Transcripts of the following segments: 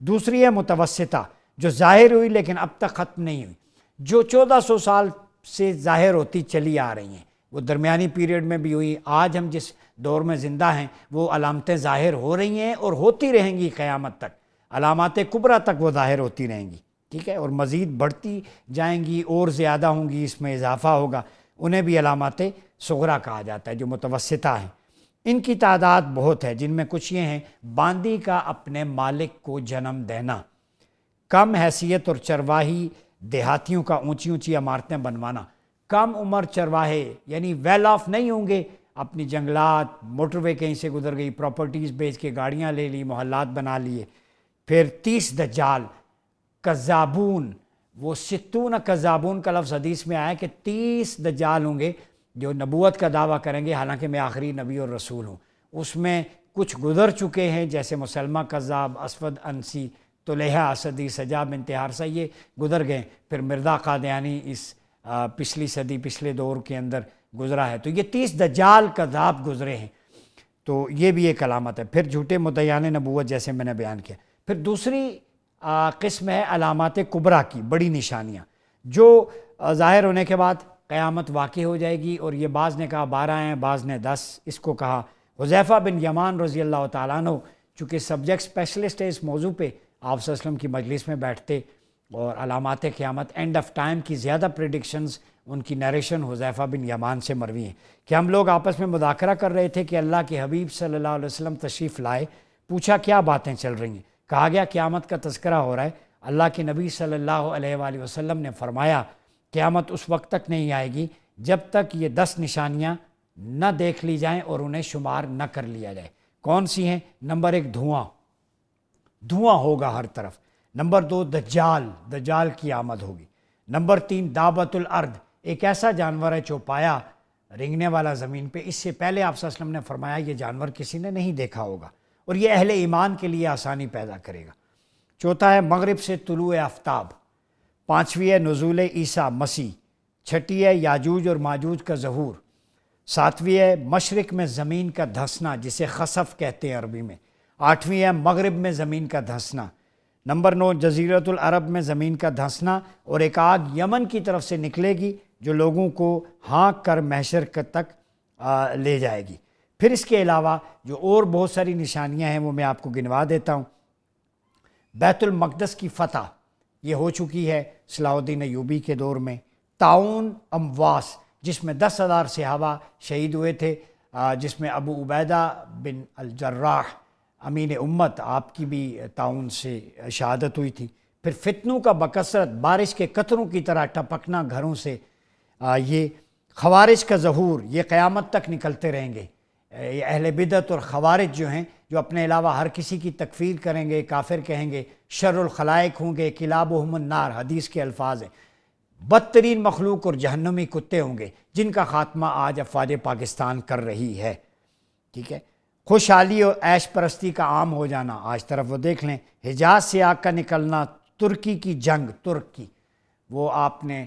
دوسری ہے متوسطہ، جو ظاہر ہوئی لیکن اب تک ختم نہیں ہوئی، جو 1400 سال سے ظاہر ہوتی چلی آ رہی ہیں، وہ درمیانی پیریڈ میں بھی ہوئی، آج ہم جس دور میں زندہ ہیں وہ علامتیں ظاہر ہو رہی ہیں اور ہوتی رہیں گی قیامت تک، علامات کبریٰ تک وہ ظاہر ہوتی رہیں گی، ٹھیک ہے، اور مزید بڑھتی جائیں گی اور زیادہ ہوں گی، اس میں اضافہ ہوگا، انہیں بھی علامات صغریٰ کہا جاتا ہے جو متوسطہ ہیں۔ ان کی تعداد بہت ہے، جن میں کچھ یہ ہیں: باندی کا اپنے مالک کو جنم دینا، کم حیثیت اور چرواہی دیہاتیوں کا اونچی اونچی عمارتیں بنوانا، کم عمر چرواہے یعنی ویل آف نہیں ہوں گے، اپنی جنگلات، موٹر وے کہیں سے گزر گئی، پراپرٹیز بیچ کے گاڑیاں لے لی، محلات بنا لیے۔ پھر 30 دجال، کذابون، وہ 60 کذابون کا لفظ حدیث میں آیا کہ 30 دجال ہوں گے جو نبوت کا دعویٰ کریں گے حالانکہ میں آخری نبی اور رسول ہوں۔ اس میں کچھ گزر چکے ہیں جیسے مسلمہ کذاب، اسود انسی، طلیحہ اسدی، سجا بنت حارثہ، یہ گزر گئے۔ پھر مرزا قادیانی اس پچھلی صدی، پچھلے دور کے اندر گزرا ہے، تو یہ 30 دجال کذاب گزرے ہیں، تو یہ بھی ایک علامت ہے۔ پھر جھوٹے مدعیان نبوت جیسے میں نے بیان کیا۔ پھر دوسری قسم ہے علامات کبریٰ کی، بڑی نشانیاں جو ظاہر ہونے کے بعد قیامت واقع ہو جائے گی، اور یہ بعض نے کہا 12 ہیں، بعض نے 10 اس کو کہا۔ حذیفہ بن یمان رضی اللہ تعالیٰ عنہ چونکہ سبجیکٹ اسپیشلسٹ ہے اس موضوع پہ، آپ صلی اللہ علیہ وسلم کی مجلس میں بیٹھتے اور علامات قیامت، اینڈ آف ٹائم کی زیادہ پریڈکشنز ان کی نیریشن حذیفہ بن یمان سے مروی ہیں کہ ہم لوگ آپس میں مذاکرہ کر رہے تھے کہ اللہ کے حبیب صلی اللہ علیہ وسلم تشریف لائے، پوچھا کیا باتیں چل رہی ہیں، کہا گیا قیامت کا تذکرہ ہو رہا ہے۔ اللہ کے نبی صلی اللہ علیہ وآلہ وسلم نے فرمایا قیامت اس وقت تک نہیں آئے گی جب تک یہ 10 نشانیاں نہ دیکھ لی جائیں اور انہیں شمار نہ کر لیا جائے۔ کون سی ہیں؟ نمبر 1 دھواں ہوگا ہر طرف، نمبر 2 دجال کی آمد ہوگی، نمبر 3 دابۃ الارض، ایک ایسا جانور ہے چوپایا رینگنے والا زمین پہ، اس سے پہلے آپ صلی اللہ علیہ وسلم نے فرمایا یہ جانور کسی نے نہیں دیکھا ہوگا اور یہ اہل ایمان کے لیے آسانی پیدا کرے گا۔ چوتھا ہے مغرب سے طلوع آفتاب، پانچویں ہے نزول عیسیٰ مسیح، چھٹی ہے یاجوج اور ماجوج کا ظہور، ساتویں ہے مشرق میں زمین کا دھنسنا جسے خسف کہتے ہیں عربی میں، آٹھویں ہے مغرب میں زمین کا دھنسنا، نمبر 9 جزیرۃ العرب میں زمین کا دھنسنا، اور ایک آگ یمن کی طرف سے نکلے گی جو لوگوں کو ہانک کر محشر تک لے جائے گی۔ پھر اس کے علاوہ جو اور بہت ساری نشانیاں ہیں وہ میں آپ کو گنوا دیتا ہوں۔ بیت المقدس کی فتح یہ ہو چکی ہے صلاح الدین ایوبی کے دور میں۔ طاعون امواس جس میں 10,000 صحابہ شہید ہوئے تھے، جس میں ابو عبیدہ بن الجراح امین امت، آپ کی بھی طاعون سے شہادت ہوئی تھی۔ پھر فتنوں کا بکثرت بارش کے قطروں کی طرح ٹپکنا گھروں سے، یہ خوارج کا ظہور، یہ قیامت تک نکلتے رہیں گے۔ یہ اہل بدعت اور خوارج جو ہیں جو اپنے علاوہ ہر کسی کی تکفیر کریں گے، کافر کہیں گے، شر الخلائق ہوں گے، کلابہم النار حدیث کے الفاظ ہیں، بدترین مخلوق اور جہنمی کتے ہوں گے جن کا خاتمہ آج افواج پاکستان کر رہی ہے، ٹھیک ہے۔ خوشحالی اور عیش پرستی کا عام ہو جانا، آج طرف وہ دیکھ لیں، حجاز سے آگ کا نکلنا، ترکی کی جنگ، ترک کی، وہ آپ نے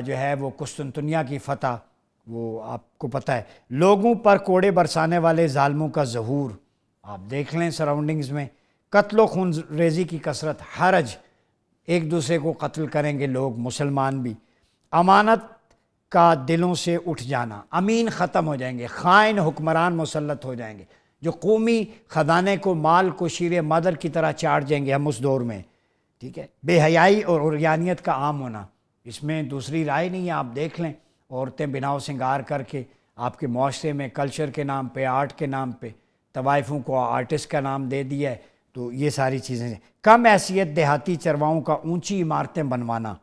جو ہے وہ قسطنطنیہ کی فتح، وہ آپ کو پتہ ہے، لوگوں پر کوڑے برسانے والے ظالموں کا ظہور، آپ دیکھ لیں سراؤنڈنگز میں، قتل و خون ریزی کی کثرت، حرج، ایک دوسرے کو قتل کریں گے لوگ، مسلمان بھی، امانت کا دلوں سے اٹھ جانا، امین ختم ہو جائیں گے، خائن حکمران مسلط ہو جائیں گے، جو قومی خزانے کو، مال کو شیر مادر کی طرح چاٹ جائیں گے ہم اس دور میں، ٹھیک ہے۔ بے حیائی اور عریانیت کا عام ہونا، اس میں دوسری رائے نہیں ہے، آپ دیکھ لیں، عورتیں بنا و سنگار کر کے آپ کے معاشرے میں کلچر کے نام پہ، آرٹ کے نام پہ، طوائفوں کو آرٹسٹ کا نام دے دیا ہے، تو یہ ساری چیزیں ہیں۔ کم حیثیت دیہاتی چرواؤں کا اونچی عمارتیں بنوانا،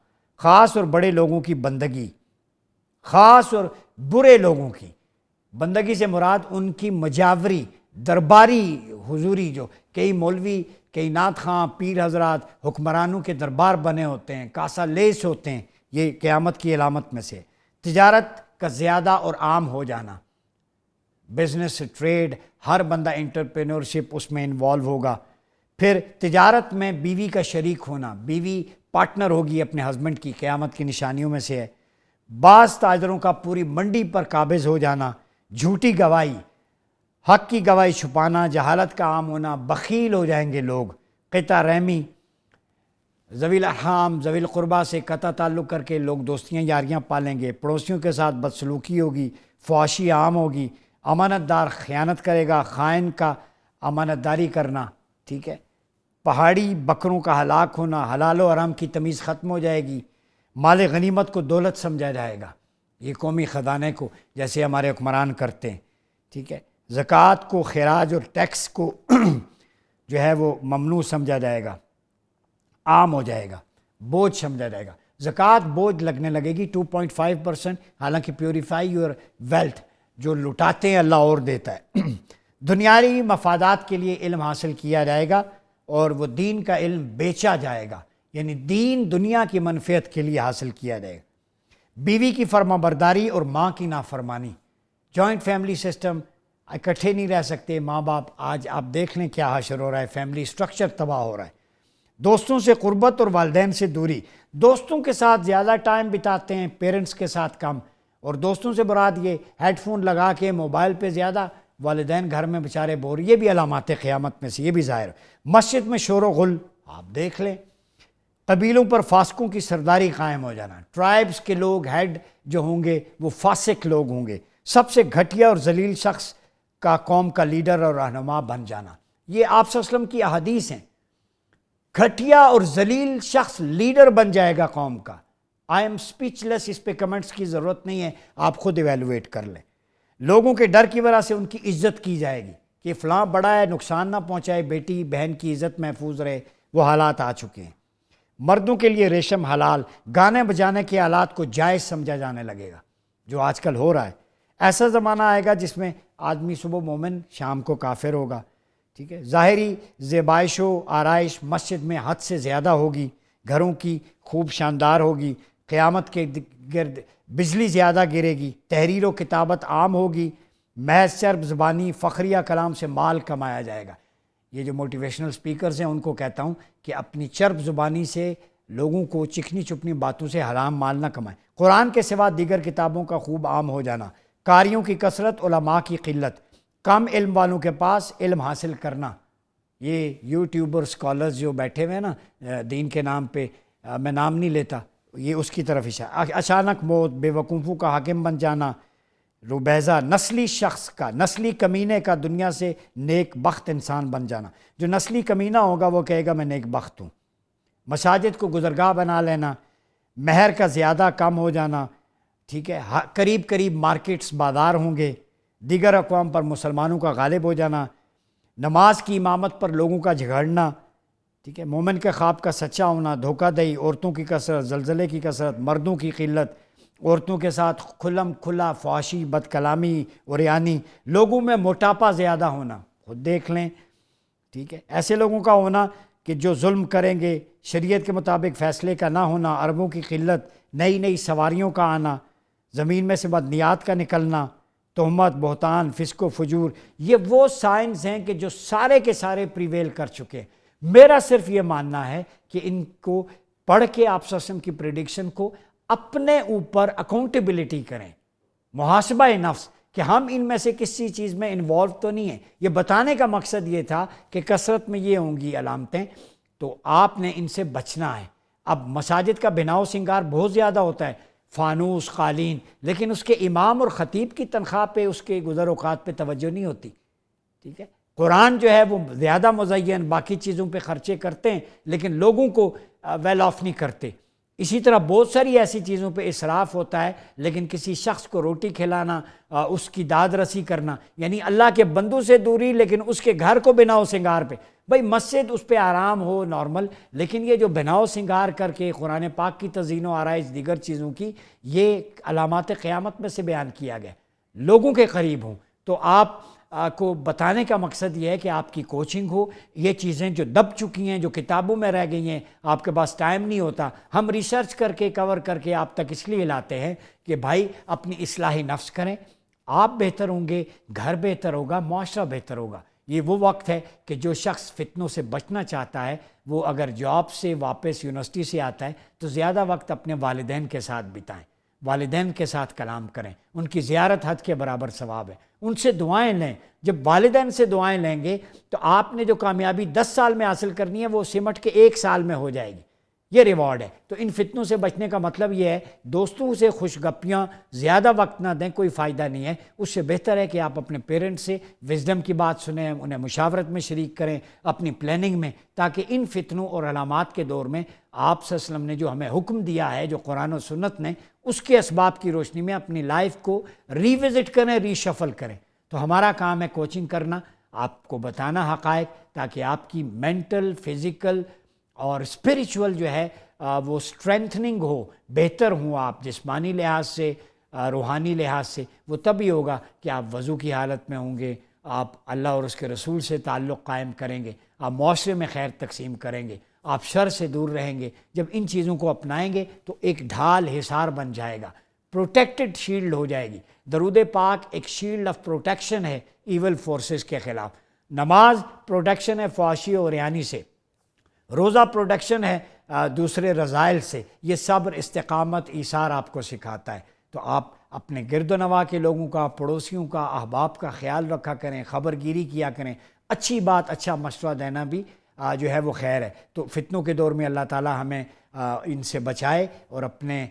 خاص اور بڑے لوگوں کی بندگی، خاص اور برے لوگوں کی بندگی سے مراد ان کی مجاوری درباری حضوری، جو کئی مولوی، کئی نعت خواں، پیر حضرات حکمرانوں کے دربار بنے ہوتے ہیں، کاسا لیس ہوتے ہیں، یہ قیامت کی علامت میں سے۔ تجارت کا زیادہ اور عام ہو جانا، بزنس، ٹریڈ، ہر بندہ انٹرپرینورشپ اس میں انوالو ہوگا۔ پھر تجارت میں بیوی کا شریک ہونا، بیوی پارٹنر ہوگی اپنے ہسبینڈ کی، قیامت کی نشانیوں میں سے ہے۔ بعض تاجروں کا پوری منڈی پر قابض ہو جانا، جھوٹی گواہی، حق کی گواہی چھپانا، جہالت کا عام ہونا، بخیل ہو جائیں گے لوگ، قطع رحمی، ذوی الارحام ذوی القربہ سے قطع تعلق کر کے لوگ دوستیاں یاریاں پالیں گے، پڑوسیوں کے ساتھ بدسلوکی ہوگی، فحاشی عام ہوگی، امانت دار خیانت کرے گا، خائن کا امانت داری کرنا، ٹھیک ہے، پہاڑی بکروں کا ہلاک ہونا، حلال و حرام کی تمیز ختم ہو جائے گی، مال غنیمت کو دولت سمجھا جائے گا، یہ قومی خزانے کو جیسے ہمارے حکمران کرتے ہیں، ٹھیک ہے، زکوٰۃ کو، خراج اور ٹیکس کو جو ہے وہ ممنوع سمجھا جائے گا، عام ہو جائے گا، بوجھ سمجھا جائے گا، زکوٰۃ بوجھ لگنے لگے گی 2.5%، حالانکہ پیوریفائی یور ویلتھ، جو لٹاتے ہیں اللہ اور دیتا ہے۔ دنیاوی مفادات کے لیے علم حاصل کیا جائے گا اور وہ دین کا علم بیچا جائے گا، یعنی دین دنیا کی منفعت کے لیے حاصل کیا جائے گا۔ بیوی کی فرما برداری اور ماں کی نافرمانی، جوائنٹ فیملی سسٹم، اکٹھے نہیں رہ سکتے ماں باپ، آج آپ دیکھ لیں کیا حشر ہو رہا ہے، فیملی سٹرکچر تباہ ہو رہا ہے۔ دوستوں سے قربت اور والدین سے دوری، دوستوں کے ساتھ زیادہ ٹائم بتاتے ہیں، پیرنٹس کے ساتھ کم، اور دوستوں سے مراد یہ ہیڈ فون لگا کے موبائل پہ زیادہ، والدین گھر میں بیچارے بور، یہ بھی علامات قیامت میں سے، یہ بھی ظاہر۔ مسجد میں شور و غل آپ دیکھ لیں، قبیلوں پر فاسقوں کی سرداری قائم ہو جانا، ٹرائبز کے لوگ ہیڈ جو ہوں گے وہ فاسق لوگ ہوں گے، سب سے گھٹیا اور ذلیل شخص کا قوم کا لیڈر اور رہنما بن جانا، یہ آپ صلی اللہ علیہ وسلم کی احادیث ہیں۔ گھٹیا اور ذلیل شخص لیڈر بن جائے گا قوم کا، آئی ایم اسپیچ لیس، اس پہ کمنٹس کی ضرورت نہیں ہے، آپ خود ایویلویٹ کر لیں۔ لوگوں کے ڈر کی وجہ سے ان کی عزت کی جائے گی کہ فلاں بڑا ہے، نقصان نہ پہنچائے، بیٹی بہن کی عزت محفوظ رہے، وہ حالات آ چکے ہیں۔ مردوں کے لیے ریشم حلال، گانے بجانے کے آلات کو جائز سمجھا جانے لگے گا، جو آج کل ہو رہا ہے۔ ایسا زمانہ آئے گا جس میں آدمی صبح مومن شام کو کافر ہوگا، ٹھیک ہے۔ ظاہری زیبائش و آرائش مسجد میں حد سے زیادہ ہوگی، گھروں کی خوب شاندار ہوگی، قیامت کے گرد بجلی زیادہ گرے گی، تحریر و کتابت عام ہوگی، محض چرب زبانی فخریہ کلام سے مال کمایا جائے گا۔ یہ جو موٹیویشنل سپیکرز ہیں ان کو کہتا ہوں کہ اپنی چرب زبانی سے لوگوں کو چکنی چپنی باتوں سے حرام مال نہ کمائیں۔ قرآن کے سوا دیگر کتابوں کا خوب عام ہو جانا، قاریوں کی کثرت، علماء کی قلت، کم علم والوں کے پاس علم حاصل کرنا۔ یہ یوٹیوبر اسکالرز جو بیٹھے ہوئے ہیں نا دین کے نام پہ، میں نام نہیں لیتا، یہ اس کی طرف اشارہ۔ اچانک موت، بے وقوفوں کا حاکم بن جانا، ربیزہ نسلی شخص کا، نسلی کمینے کا دنیا سے نیک بخت انسان بن جانا۔ جو نسلی کمینہ ہوگا وہ کہے گا میں نیک بخت ہوں۔ مساجد کو گزرگاہ بنا لینا، مہر کا زیادہ کم ہو جانا، ٹھیک ہے، قریب قریب مارکیٹس بازار ہوں گے، دیگر اقوام پر مسلمانوں کا غالب ہو جانا، نماز کی امامت پر لوگوں کا جھگڑنا، ٹھیک ہے، مومن کے خواب کا سچا ہونا، دھوکہ دہی، عورتوں کی کثرت، زلزلے کی کثرت، مردوں کی قلت، عورتوں کے ساتھ کھلم کھلا فحاشی، بد کلامی اور یعنی لوگوں میں موٹاپا زیادہ ہونا، خود دیکھ لیں، ٹھیک ہے، ایسے لوگوں کا ہونا کہ جو ظلم کریں گے، شریعت کے مطابق فیصلے کا نہ ہونا، عربوں کی قلت، نئی نئی سواریوں کا آنا، زمین میں سے بدنیات کا نکلنا، تہمت، بہتان، فسق و فجور، یہ وہ سائنز ہیں کہ جو سارے کے سارے پریویل کر چکے ہیں۔ میرا صرف یہ ماننا ہے کہ ان کو پڑھ کے آپ صلی اللہ علیہ وسلم کی پریڈکشن کو اپنے اوپر اکاؤنٹیبلٹی کریں، محاسبہ نفس، کہ ہم ان میں سے کسی چیز میں انوالو تو نہیں ہیں۔ یہ بتانے کا مقصد یہ تھا کہ کثرت میں یہ ہوں گی علامتیں، تو آپ نے ان سے بچنا ہے۔ اب مساجد کا بناؤ سنگار بہت زیادہ ہوتا ہے، فانوس، قالین، لیکن اس کے امام اور خطیب کی تنخواہ پہ، اس کے گزر اوقات پہ توجہ نہیں ہوتی، ٹھیک ہے۔ قرآن جو ہے وہ زیادہ مزین باقی چیزوں پہ خرچے کرتے ہیں لیکن لوگوں کو ویل آف نہیں کرتے۔ اسی طرح بہت ساری ایسی چیزوں پہ اسراف ہوتا ہے، لیکن کسی شخص کو روٹی کھلانا، اس کی داد رسی کرنا، یعنی اللہ کے بندوں سے دوری، لیکن اس کے گھر کو بناؤ سنگار پہ۔ بھائی مسجد اس پہ آرام ہو نارمل، لیکن یہ جو بناؤ سنگار کر کے قرآن پاک کی تزئین و آرائش دیگر چیزوں کی، یہ علامات قیامت میں سے بیان کیا گیا، لوگوں کے قریب ہوں۔ تو آپ کو بتانے کا مقصد یہ ہے کہ آپ کی کوچنگ ہو، یہ چیزیں جو دب چکی ہیں، جو کتابوں میں رہ گئی ہیں، آپ کے پاس ٹائم نہیں ہوتا، ہم ریسرچ کر کے کور کر کے آپ تک اس لیے لاتے ہیں کہ بھائی اپنی اصلاح نفس کریں، آپ بہتر ہوں گے، گھر بہتر ہوگا، معاشرہ بہتر ہوگا۔ یہ وہ وقت ہے کہ جو شخص فتنوں سے بچنا چاہتا ہے، وہ اگر جاب سے واپس یونیورسٹی سے آتا ہے تو زیادہ وقت اپنے والدین کے ساتھ بتائیں۔ والدین کے ساتھ کلام کریں، ان کی زیارت حج کے برابر ثواب ہے، ان سے دعائیں لیں۔ جب والدین سے دعائیں لیں گے تو آپ نے جو کامیابی 10 سال میں حاصل کرنی ہے وہ سمٹ کے 1 سال میں ہو جائے گی، یہ ریوارڈ ہے۔ تو ان فتنوں سے بچنے کا مطلب یہ ہے دوستوں سے خوش گپیاں زیادہ وقت نہ دیں، کوئی فائدہ نہیں ہے۔ اس سے بہتر ہے کہ آپ اپنے پیرنٹس سے وزڈم کی بات سنیں، انہیں مشاورت میں شریک کریں اپنی پلاننگ میں، تاکہ ان فتنوں اور علامات کے دور میں آپ صلی اللہ علیہ وسلم نے جو ہمیں حکم دیا ہے، جو قرآن و سنت نے، اس کے اسباب کی روشنی میں اپنی لائف کو ریوزٹ کریں، ری شفل کریں۔ تو ہمارا کام ہے کوچنگ کرنا، آپ کو بتانا حقائق، تاکہ آپ کی مینٹل، فزیکل اور اسپریچول جو ہے وہ اسٹرینتھننگ ہو، بہتر ہوں آپ جسمانی لحاظ سے، روحانی لحاظ سے۔ وہ تبھی ہوگا کہ آپ وضو کی حالت میں ہوں گے، آپ اللہ اور اس کے رسول سے تعلق قائم کریں گے، آپ معاشرے میں خیر تقسیم کریں گے، آپ شر سے دور رہیں گے۔ جب ان چیزوں کو اپنائیں گے تو ایک ڈھال حصار بن جائے گا، پروٹیکٹڈ شیلڈ ہو جائے گی۔ درود پاک ایک شیلڈ آف پروٹیکشن ہے ایول فورسز کے خلاف۔ نماز پروٹیکشن ہے فحاشی اور عریانی سے، روزہ پروٹیکشن ہے دوسرے رذائل سے۔ یہ صبر، استقامت، ایثار آپ کو سکھاتا ہے۔ تو آپ اپنے گرد و نواح کے لوگوں کا، پڑوسیوں کا، احباب کا خیال رکھا کریں، خبر گیری کیا کریں، اچھی بات، اچھا مشورہ دینا بھی جو ہے وہ خیر ہے۔ تو فتنوں کے دور میں اللہ تعالی ہمیں ان سے بچائے اور اپنے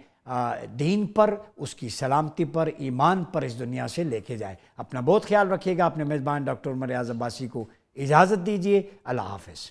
دین پر، اس کی سلامتی پر، ایمان پر اس دنیا سے لے کے جائے۔ اپنا بہت خیال رکھیے گا۔ اپنے میزبان ڈاکٹر عمر ریاض عباسی کو اجازت دیجیے۔ اللہ حافظ۔